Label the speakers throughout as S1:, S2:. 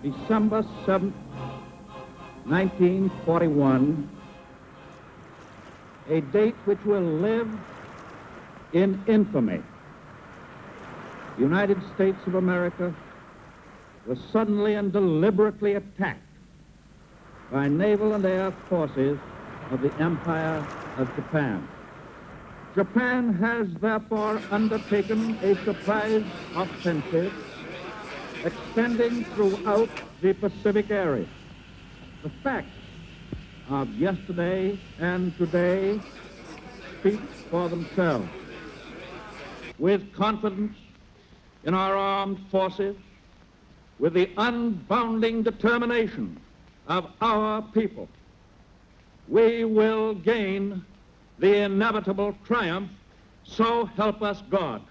S1: December 7th, 1941, a date which will live in infamy. The United States of America was suddenly and deliberately attacked by naval and air forces of the Empire of Japan. Japan has therefore undertaken a surprise offensive extending throughout the Pacific area. The facts of yesterday and today speak for themselves. With confidence in our armed forces, with the unbounding determination of our people, we will gain the inevitable triumph, so help us God.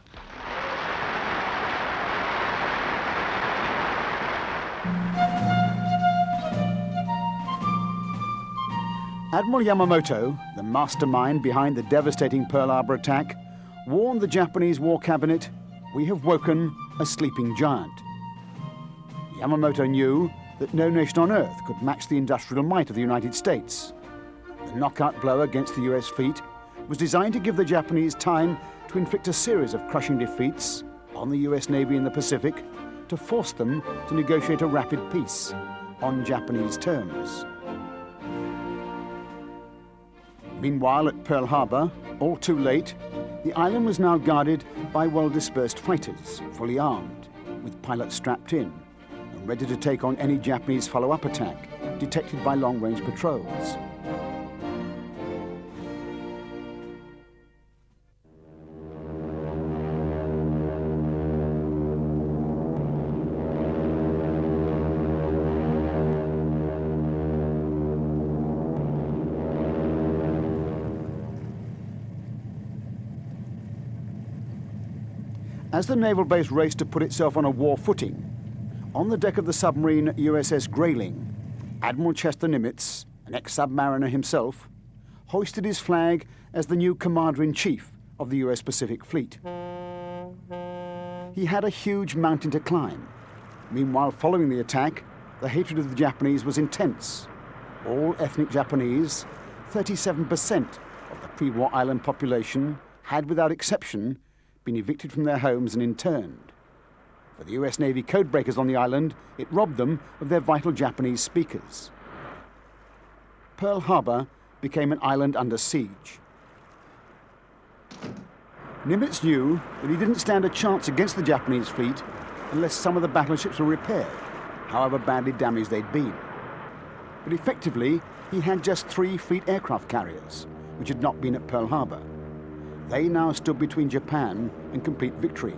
S2: Admiral Yamamoto, the mastermind behind the devastating Pearl Harbor attack, warned the Japanese War Cabinet, "We have woken a sleeping giant." Yamamoto knew that no nation on earth could match the industrial might of the United States. The knockout blow against the US fleet was designed to give the Japanese time to inflict a series of crushing defeats on the US Navy in the Pacific to force them to negotiate a rapid peace on Japanese terms. Meanwhile, at Pearl Harbor, all too late, the island was now guarded by well-dispersed fighters, fully armed, with pilots strapped in, and ready to take on any Japanese follow-up attack detected by long-range patrols. As the naval base raced to put itself on a war footing, on the deck of the submarine USS Grayling, Admiral Chester Nimitz, an ex-submariner himself, hoisted his flag as the new Commander-in-Chief of the US Pacific Fleet. He had a huge mountain to climb. Meanwhile, following the attack, the hatred of the Japanese was intense. All ethnic Japanese, 37% of the pre-war island population, had without exception been evicted from their homes and interned. For the US Navy codebreakers on the island, it robbed them of their vital Japanese speakers. Pearl Harbor became an island under siege. Nimitz knew that he didn't stand a chance against the Japanese fleet unless some of the battleships were repaired, however badly damaged they'd been. But effectively, he had just 3 fleet aircraft carriers, which had not been at Pearl Harbor. They now stood between Japan and complete victory.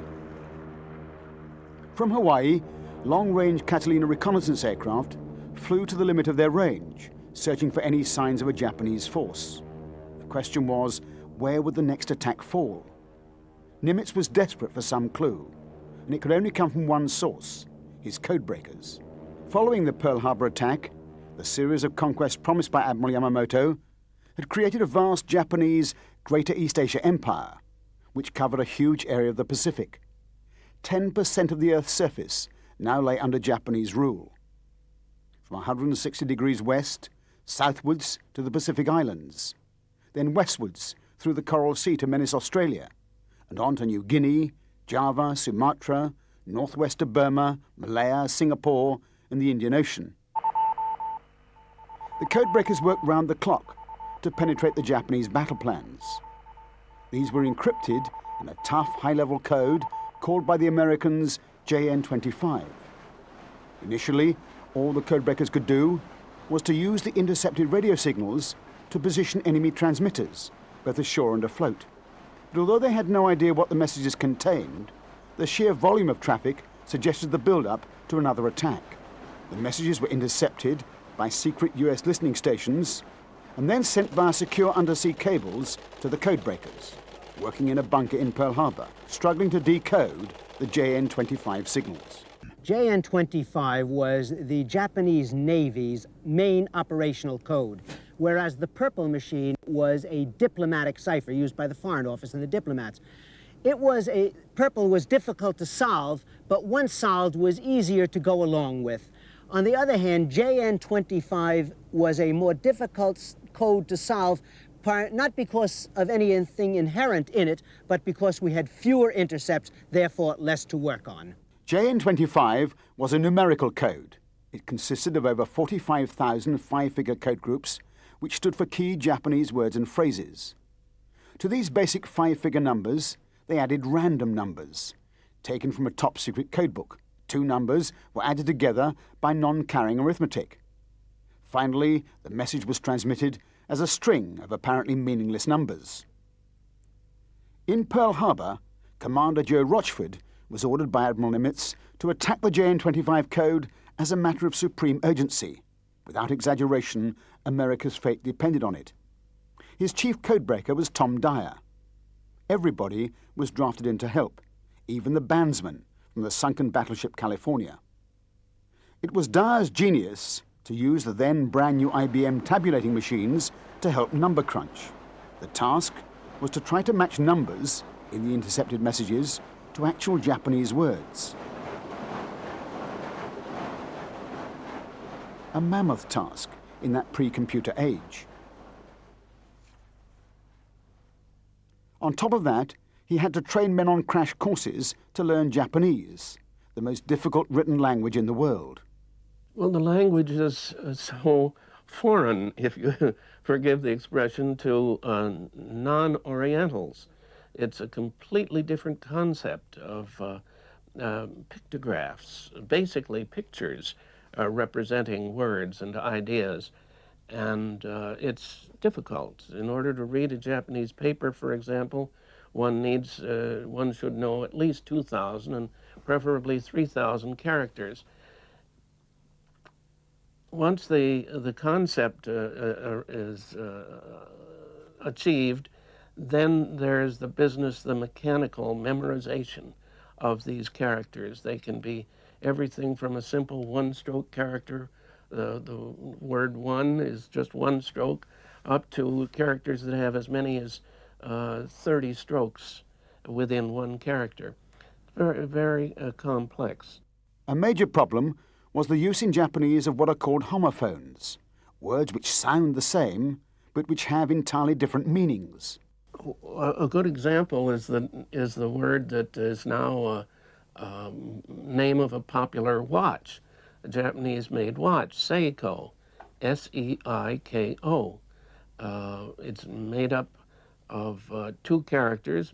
S2: From Hawaii, long-range Catalina reconnaissance aircraft flew to the limit of their range, searching for any signs of a Japanese force. The question was, where would the next attack fall? Nimitz was desperate for some clue, and it could only come from one source, his codebreakers. Following the Pearl Harbor attack, the series of conquests promised by Admiral Yamamoto had created a vast Japanese Greater East Asia Empire, which covered a huge area of the Pacific. 10% of the Earth's surface now lay under Japanese rule. From 160 degrees west, southwards to the Pacific Islands, then westwards through the Coral Sea to menace Australia, and on to New Guinea, Java, Sumatra, northwest to Burma, Malaya, Singapore, and the Indian Ocean. The codebreakers worked round the clock to penetrate the Japanese battle plans. These were encrypted in a tough, high-level code called by the Americans JN25. Initially, all the codebreakers could do was to use the intercepted radio signals to position enemy transmitters, both ashore and afloat. But although they had no idea what the messages contained, the sheer volume of traffic suggested the build-up to another attack. The messages were intercepted by secret US listening stations and then sent via secure undersea cables to the codebreakers, working in a bunker in Pearl Harbor, struggling to decode the JN25 signals.
S3: JN25 was the Japanese Navy's main operational code, whereas the machine was a diplomatic cipher used by the Foreign Office and the diplomats. Purple was difficult to solve, but once solved was easier to go along with. On the other hand, JN25 was a more difficult code to solve, not because of anything inherent in it, but because we had fewer intercepts, therefore less to work on.
S2: JN25 was a numerical code. It consisted of over 45,000 five-figure code groups, which stood for key Japanese words and phrases. To these basic five-figure numbers, they added random numbers, taken from a top-secret codebook. Two numbers were added together by non-carrying arithmetic. Finally, the message was transmitted as a string of apparently meaningless numbers. In Pearl Harbor, Commander Joe Rochford was ordered by Admiral Nimitz to attack the JN25 code as a matter of supreme urgency. Without exaggeration, America's fate depended on it. His chief codebreaker was Tom Dyer. Everybody was drafted in to help, even the bandsman from the sunken battleship California. It was Dyer's genius to use the then brand new IBM tabulating machines to help number crunch. The task was to try to match numbers in the intercepted messages to actual Japanese words. A mammoth task in that pre-computer age. On top of that, he had to train men on crash courses to learn Japanese, the most difficult written language in the world.
S4: Well, the language is so foreign, if you forgive the expression, to non-Orientals. It's a completely different concept of pictographs, basically pictures representing words and ideas. And it's difficult. In order to read a Japanese paper, for example, one should know at least 2,000 and preferably 3,000 characters. Once the concept is achieved, then there's the business, the mechanical memorization of these characters. They can be everything from a simple one-stroke character, the word one is just one stroke, up to characters that have as many as 30 strokes within one character. Very, very complex.
S2: A major problem was the use in Japanese of what are called homophones, words which sound the same, but which have entirely different meanings.
S4: A good example is the word that is now a name of a popular watch, a Japanese-made watch, Seiko, S-E-I-K-O. It's made up of two characters,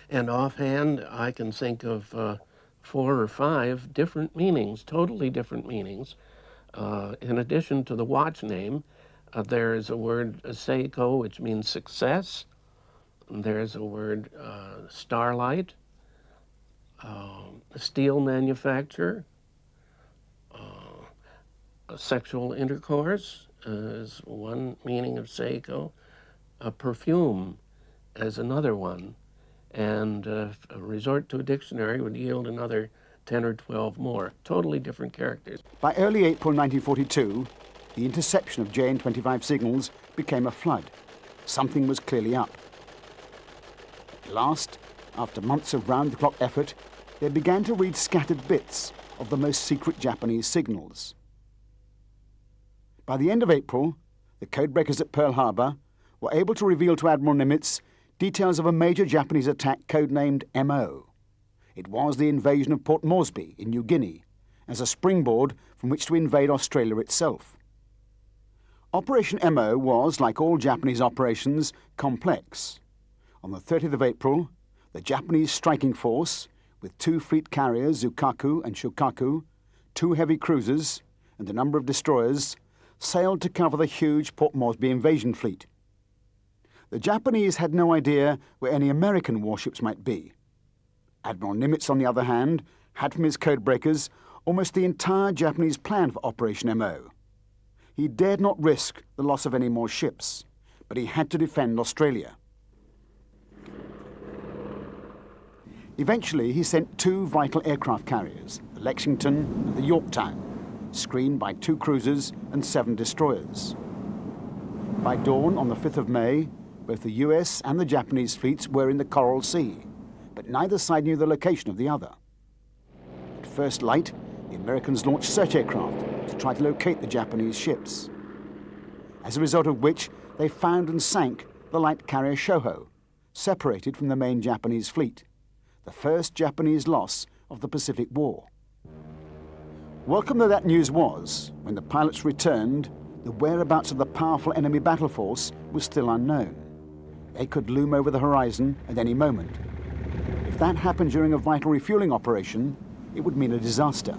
S4: and offhand I can think of 4 or 5 different meanings, totally different meanings. In addition to the watch name, there is a word Seiko, which means success. There's a word starlight, steel manufacturer, sexual intercourse is one meaning of Seiko. A perfume is another one. And a resort to a dictionary would yield another 10 or 12 more, totally different characters.
S2: By early April 1942, the interception of JN25 signals became a flood. Something was clearly up. At last, after months of round-the-clock effort, they began to read scattered bits of the most secret Japanese signals. By the end of April, the codebreakers at Pearl Harbor were able to reveal to Admiral Nimitz details of a major Japanese attack codenamed MO. It was the invasion of Port Moresby in New Guinea, as a springboard from which to invade Australia itself. Operation MO was, like all Japanese operations, complex. On the 30th of April, the Japanese striking force, with 2 fleet carriers, Zukaku and Shokaku, 2 heavy cruisers, and a number of destroyers, sailed to cover the huge Port Moresby invasion fleet. The Japanese had no idea where any American warships might be. Admiral Nimitz, on the other hand, had from his codebreakers almost the entire Japanese plan for Operation MO. He dared not risk the loss of any more ships, but he had to defend Australia. Eventually, he sent 2 vital aircraft carriers, the Lexington and the Yorktown, screened by 2 cruisers and 7 destroyers. By dawn on the 5th of May, both the US and the Japanese fleets were in the Coral Sea, but neither side knew the location of the other. At first light, the Americans launched search aircraft to try to locate the Japanese ships. As a result of which, they found and sank the light carrier Shoho, separated from the main Japanese fleet, the first Japanese loss of the Pacific War. Welcome though that news was, when the pilots returned, the whereabouts of the powerful enemy battle force was still unknown. They could loom over the horizon at any moment. If that happened during a vital refueling operation, it would mean a disaster.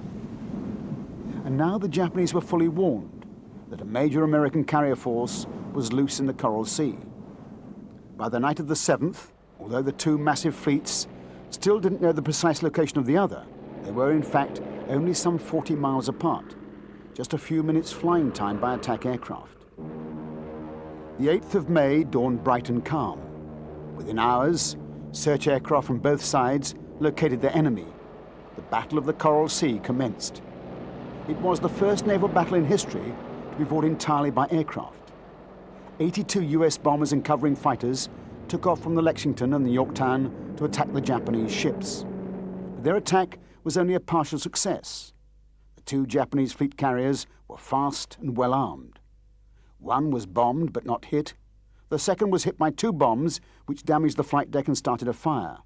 S2: And now the Japanese were fully warned that a major American carrier force was loose in the Coral Sea. By the night of the 7th, although the two massive fleets still didn't know the precise location of the other, they were in fact only some 40 miles apart, just a few minutes flying time by attack aircraft. The 8th of May dawned bright and calm. Within hours, search aircraft from both sides located their enemy. The Battle of the Coral Sea commenced. It was the first naval battle in history to be fought entirely by aircraft. 82 US bombers and covering fighters took off from the Lexington and the Yorktown to attack the Japanese ships. But their attack was only a partial success. The two Japanese fleet carriers were fast and well armed. One was bombed but not hit. The second was hit by two bombs which damaged the flight deck and started a fire.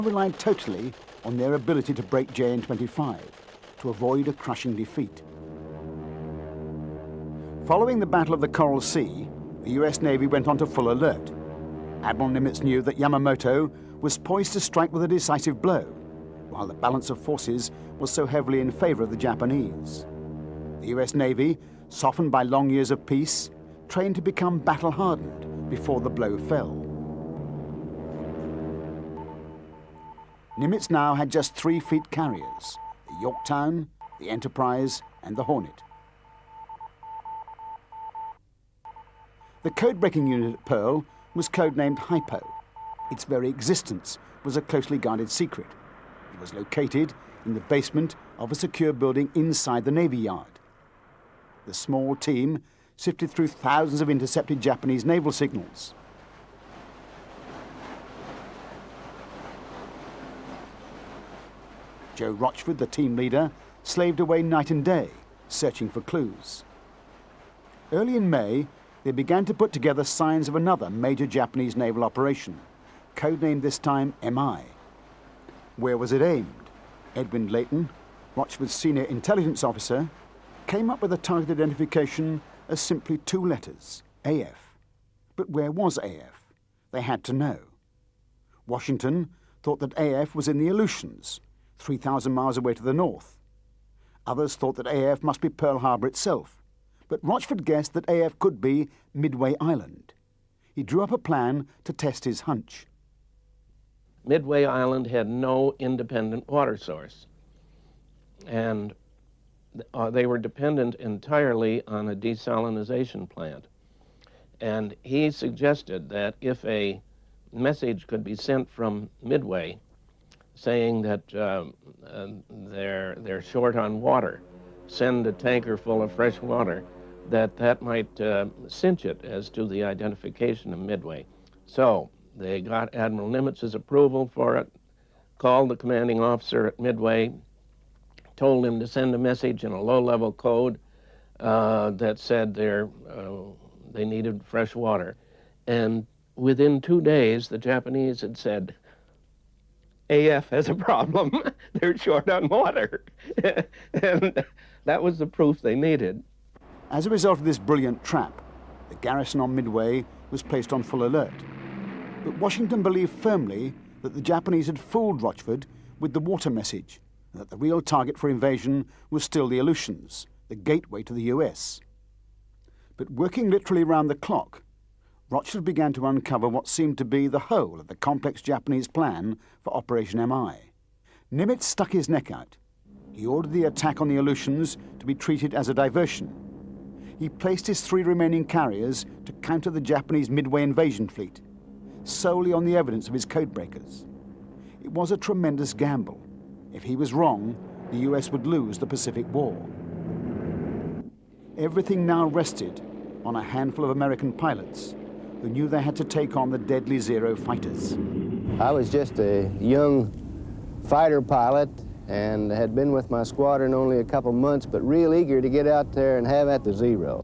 S2: Relied totally on their ability to break JN-25 to avoid a crushing defeat. Following the Battle of the Coral Sea, the US Navy went on to full alert. Admiral Nimitz knew that Yamamoto was poised to strike with a decisive blow, while the balance of forces was so heavily in favor of the Japanese. The US Navy, softened by long years of peace, trained to become battle-hardened before the blow fell. Nimitz now had just 3 fleet carriers, the Yorktown, the Enterprise, and the Hornet. The code-breaking unit at Pearl was codenamed Hypo. Its very existence was a closely guarded secret. It was located in the basement of a secure building inside the Navy Yard. The small team sifted through thousands of intercepted Japanese naval signals. Joe Rochford, the team leader, slaved away night and day, searching for clues. Early in May, they began to put together signs of another major Japanese naval operation, codenamed this time MI. Where was it aimed? Edwin Layton, Rochford's senior intelligence officer, came up with a target identification as simply 2 letters, AF. But where was AF? They had to know. Washington thought that AF was in the Aleutians, 3,000 miles away to the north. Others thought that AF must be Pearl Harbor itself, but Rochford guessed that AF could be Midway Island. He drew up a plan to test his hunch.
S4: Midway Island had no independent water source, and they were dependent entirely on a desalinization plant. And he suggested that if a message could be sent from Midway saying that they're short on water, send a tanker full of fresh water, that might cinch it as to the identification of Midway. So they got Admiral Nimitz's approval for it, called the commanding officer at Midway, told him to send a message in a low-level code that said they needed fresh water. And within 2 days, the Japanese had said, AF has a problem. They're short on water. And that was the proof they needed.
S2: As a result of this brilliant trap, the garrison on Midway was placed on full alert. But Washington believed firmly that the Japanese had fooled Rochford with the water message, and that the real target for invasion was still the Aleutians, the gateway to the US. But working literally round the clock, Rochford began to uncover what seemed to be the whole of the complex Japanese plan for Operation MI. Nimitz stuck his neck out. He ordered the attack on the Aleutians to be treated as a diversion. He placed his 3 remaining carriers to counter the Japanese Midway invasion fleet, solely on the evidence of his codebreakers. It was a tremendous gamble. If he was wrong, the US would lose the Pacific War. Everything now rested on a handful of American pilots who knew they had to take on the deadly Zero fighters.
S5: I was just a young fighter pilot and had been with my squadron only a couple months, but real eager to get out there and have at the Zero.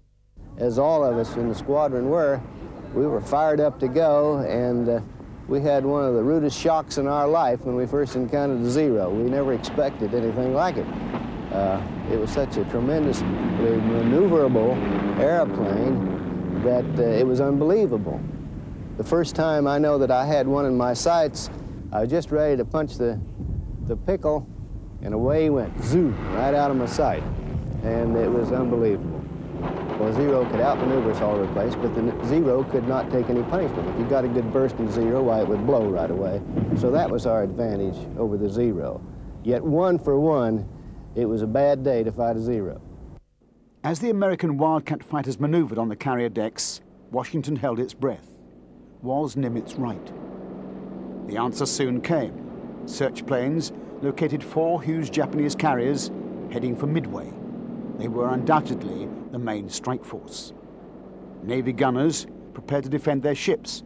S5: As all of us in the squadron were, we were fired up to go, and we had one of the rudest shocks in our life when we first encountered the Zero. We never expected anything like it. It was such a tremendously maneuverable airplane that it was unbelievable. The first time I know that I had one in my sights, I was just ready to punch the pickle, and away he went, zoom, right out of my sight. And it was unbelievable. Well, Zero could outmaneuver us all over the place, but the Zero could not take any punishment. If you got a good burst in Zero, why, it would blow right away. So that was our advantage over the Zero. Yet 1 for 1, it was a bad day to fight a Zero.
S2: As the American Wildcat fighters maneuvered on the carrier decks, Washington held its breath. Was Nimitz right? The answer soon came. Search planes located 4 huge Japanese carriers heading for Midway. They were undoubtedly the main strike force. Navy gunners prepared to defend their ships.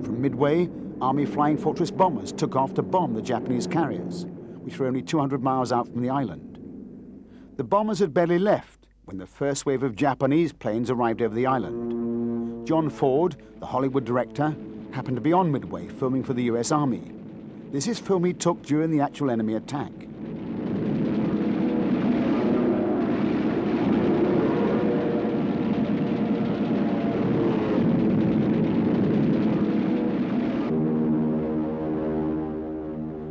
S2: From Midway, Army Flying Fortress bombers took off to bomb the Japanese carriers, which were only 200 miles out from the island. The bombers had barely left when the first wave of Japanese planes arrived over the island. John Ford, the Hollywood director, happened to be on Midway filming for the US Army. This is film he took during the actual enemy attack.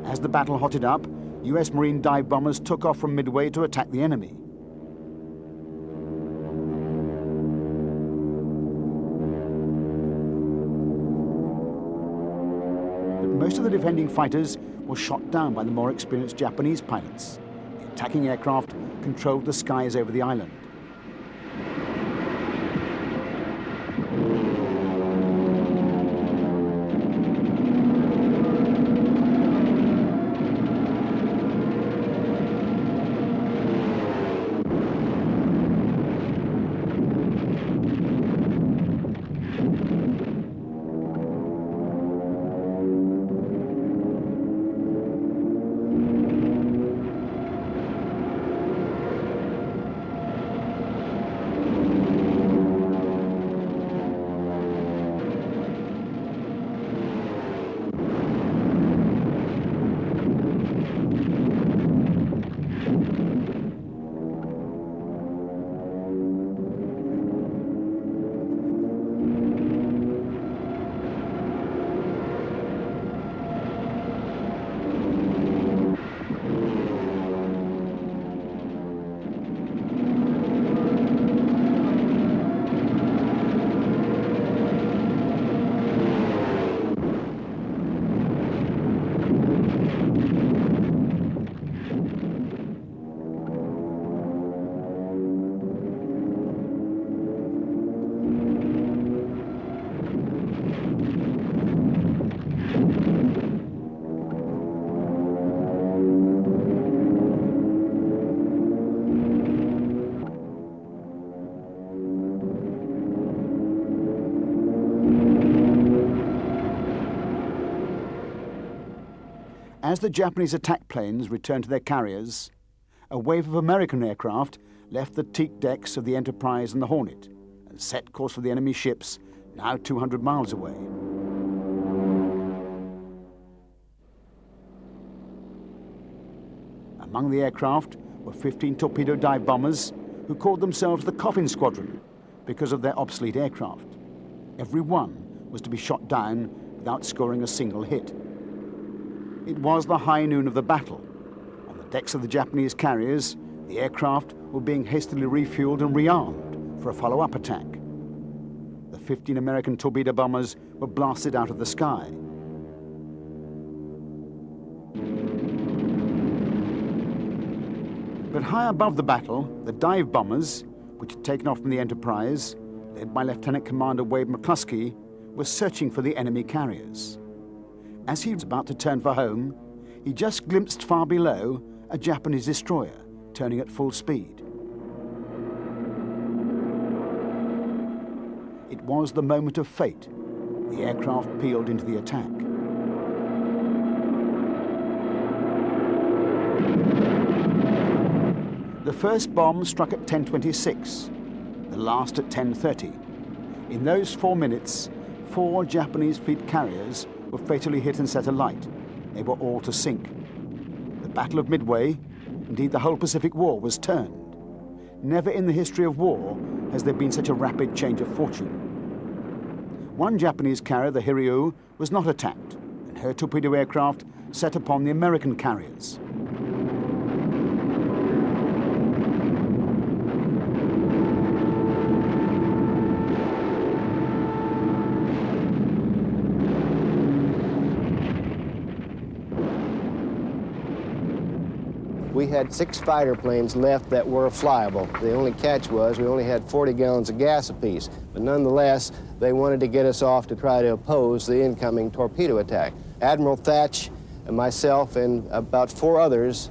S2: As the battle hotted up, US Marine dive bombers took off from Midway to attack the enemy. But most of the defending fighters were shot down by the more experienced Japanese pilots. The attacking aircraft controlled the skies over the island. As the Japanese attack planes returned to their carriers, a wave of American aircraft left the teak decks of the Enterprise and the Hornet and set course for the enemy ships now 200 miles away. Among the aircraft were 15 torpedo dive bombers who called themselves the Coffin Squadron because of their obsolete aircraft. Every one was to be shot down without scoring a single hit. It was the high noon of the battle. On the decks of the Japanese carriers, the aircraft were being hastily refueled and rearmed for a follow-up attack. The 15 American torpedo bombers were blasted out of the sky. But high above the battle, the dive bombers, which had taken off from the Enterprise, led by Lieutenant Commander Wade McCluskey, were searching for the enemy carriers. As he was about to turn for home, he just glimpsed far below a Japanese destroyer turning at full speed. It was the moment of fate. The aircraft peeled into the attack. The first bomb struck at 10:26, the last at 10:30. In those 4 minutes, 4 Japanese fleet carriers were fatally hit and set alight. They were all to sink. The Battle of Midway, indeed the whole Pacific War, was turned. Never in the history of war has there been such a rapid change of fortune. One Japanese carrier, the Hiryu, was not attacked, and her torpedo aircraft set upon the American carriers.
S5: We had 6 fighter planes left that were flyable. The only catch was we only had 40 gallons of gas apiece. But nonetheless, they wanted to get us off to try to oppose the incoming torpedo attack. Admiral Thatch and myself and about 4 others,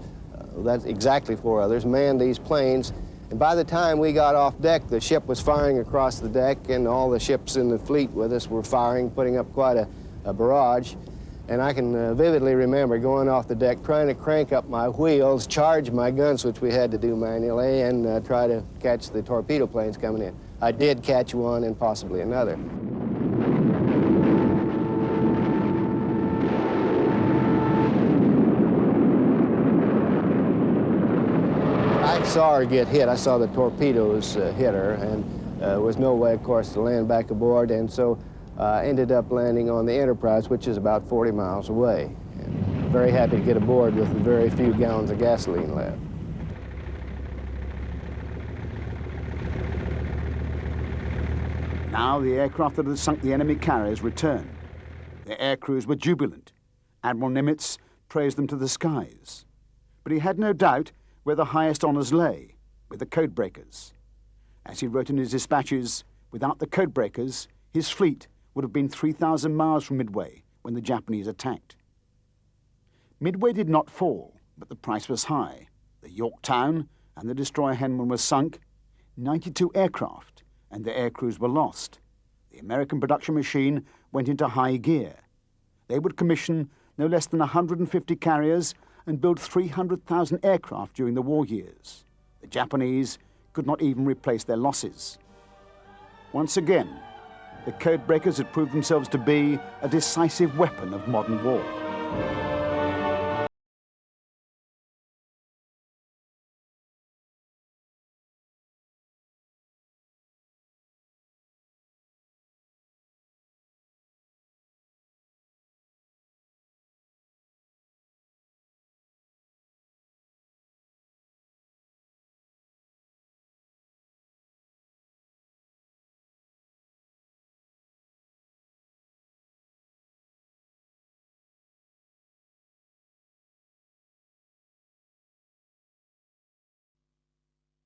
S5: that's exactly 4 others, manned these planes. And by the time we got off deck, the ship was firing across the deck, and all the ships in the fleet with us were firing, putting up quite a barrage. And I can vividly remember going off the deck, trying to crank up my wheels, charge my guns, which we had to do manually, and try to catch the torpedo planes coming in. I did catch one and possibly another. I saw her get hit. I saw the torpedoes hit her, and there was no way, of course, to land back aboard, and so ended up landing on the Enterprise, which is about 40 miles away. And very happy to get aboard with very few gallons of gasoline left.
S2: Now the aircraft that had sunk the enemy carriers returned. Their air crews were jubilant. Admiral Nimitz praised them to the skies. But he had no doubt where the highest honours lay, with the codebreakers. As he wrote in his dispatches, without the codebreakers, his fleet would have been 3,000 miles from Midway when the Japanese attacked. Midway did not fall, but the price was high. The Yorktown and the destroyer Henman were sunk, 92 aircraft and their air crews were lost. The American production machine went into high gear. They would commission no less than 150 carriers and build 300,000 aircraft during the war years. The Japanese could not even replace their losses. Once again, the codebreakers had proved themselves to be a decisive weapon of modern war.